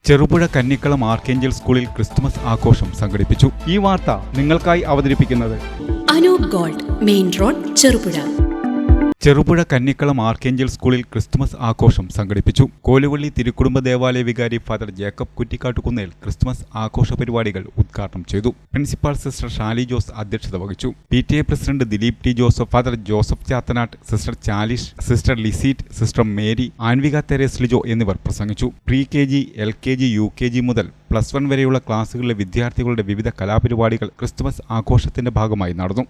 Cherupuzha Kannikkalam archangel സ്കൂളിൽ Christmas ആഘോഷം സംഘടിപ്പിച്ചു. ഈ വാർത്ത നിങ്ങൾക്കായി അവതരിപ്പിക്കുന്നത് Anoop gold, main road, Cherupuzha. Cherupuzha Kannikkalam archangel സ്കൂളിൽ ക്രിസ്തുമസ് ആഘോഷം സംഘടിപ്പിച്ചു. കോലുവള്ളി തിരുക്കുടുംബ ദേവാലയ വികാരി ഫാദർ ജേക്കബ് കുറ്റിക്കാട്ടുകുന്നേൽ ക്രിസ്തുമസ് ആഘോഷ പരിപാടികൾ ഉദ്ഘാടനം ചെയ്തു. പ്രിൻസിപ്പാൾ സിസ്റ്റർ ഷാലി ജോസ് അധ്യക്ഷത വഹിച്ചു. PTA president Dileep T Joseph, father Joseph Chathanatt, sister Chalish, sister Lisette, sister Mary, Anvika Therese Lijo എന്നിവർ പ്രസംഗിച്ചു. pre-KG, LKG, UKG മുതൽ +1 വരെയുള്ള ക്ലാസുകളിലെ വിദ്യാർത്ഥികളുടെ വിവിധ കലാപരിപാടികൾ ക്രിസ്തുമസ് ആഘോഷത്തിന്റെ ഭാഗമായി നടന്നു.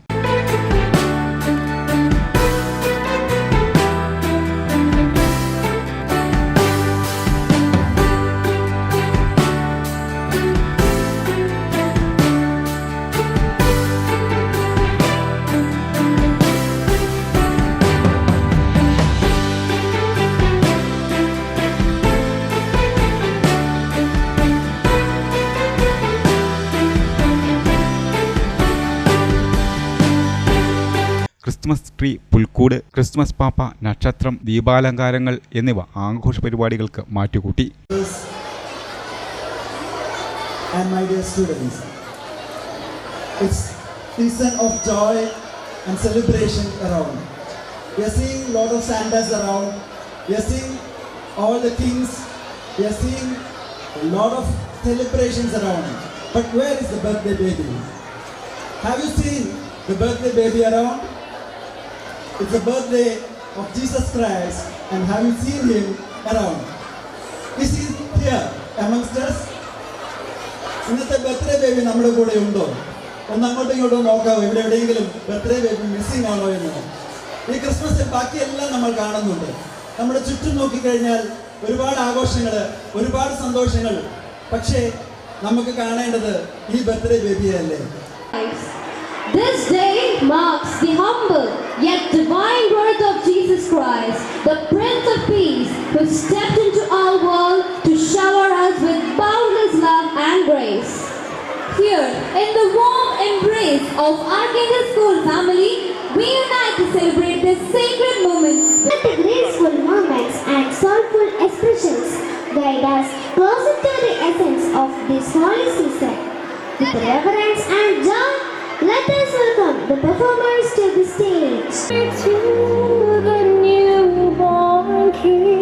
ക്രിസ്മസ് ട്രീ, പുൽക്കൂട്, ക്രിസ്മസ് പാപ്പ, നക്ഷത്രം, ദീപാലങ്കാരങ്ങൾ എന്നിവ ആഘോഷ പരിപാടികൾക്ക് മാറ്റുകൂട്ടി. And my dear students, it's season of joy and celebration around. We are seeing a lot of Santas around. We are seeing all the kings. We are seeing a lot of celebrations around. But where is the birthday baby? Have you seen the birthday baby around? It's the birthday of Jesus Christ, and have you seen him around? Is he here amongst us? ഇന്നത്തെ birthday baby നമ്മുടെ കൂടെ ഉണ്ടോ? ഒന്നങ്ങോട്ടും ഇങ്ങോട്ടും നോക്കാവോ, ഇവിടെ എവിടെയെങ്കിലും birthday baby missing ആണോ എന്ന്. ഈ ക്രിസ്മസിൽ ബാക്കിയെല്ലാം നമ്മൾ കാണുന്നുണ്ട്. നമ്മുടെ ചുറ്റും നോക്കിക്കഴിഞ്ഞാൽ ഒരുപാട് ആഘോഷങ്ങൾ, ഒരുപാട് സന്തോഷങ്ങൾ. പക്ഷേ നമുക്ക് കാണേണ്ടത് ഈ ബർത്ത്ഡേ ബേബിയെ അല്ലേ? This day marks the humble yet divine birth of Jesus Christ, the Prince of Peace, who stepped into our world to shower us with boundless love and grace. Here, in the warm embrace of Archangel School family, we unite to celebrate this sacred moment. Let the graceful moments and soulful expressions guide us closer to the essence of this holy season. With reverence and joy, let us welcome the performers to the stage. To the newborn King.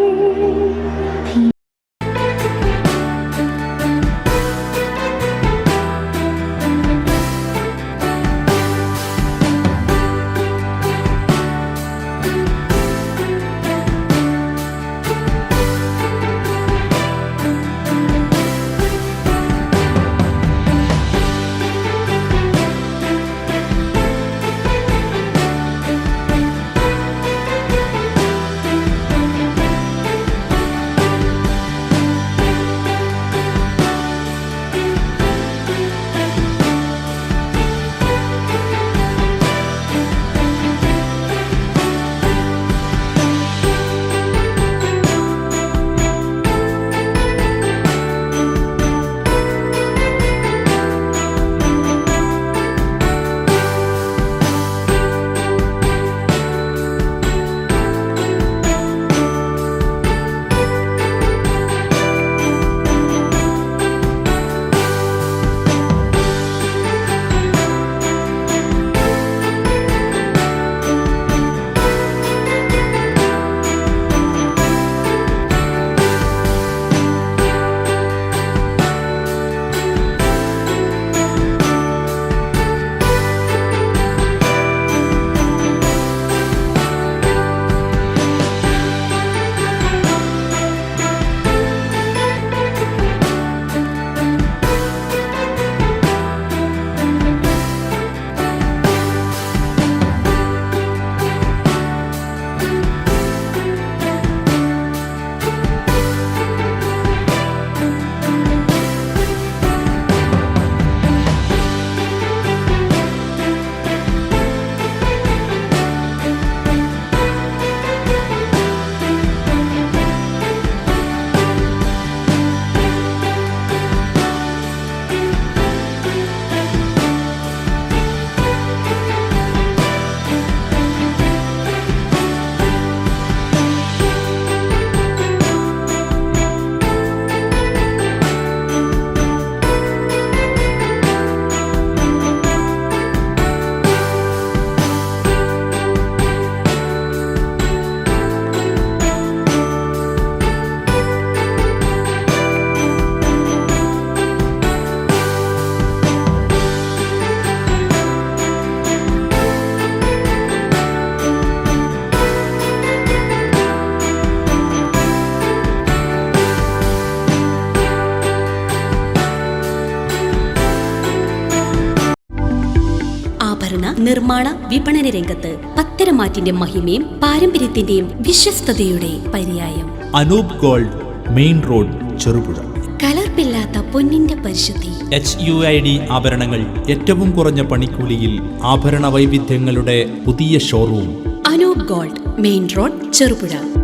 ആഭരണ നിർമ്മാണ വിപണന രംഗത്ത് പത്തരമാറ്റിന്റെ മഹിമയും പാരമ്പര്യത്തിന്റെയും വിശ്വസ്തയുടെ പര്യായം. Anoop gold, main road, Cherupuzha. കലർപ്പില്ലാത്ത പൊന്നിന്റെ പരിശുദ്ധി. HUID ആഭരണങ്ങൾ ഏറ്റവും കുറഞ്ഞ പണിക്കൂലിയിൽ ആഭരണ വൈവിധ്യങ്ങളുടെ പുതിയ showroom. Anoop gold, main road, Cherupuzha.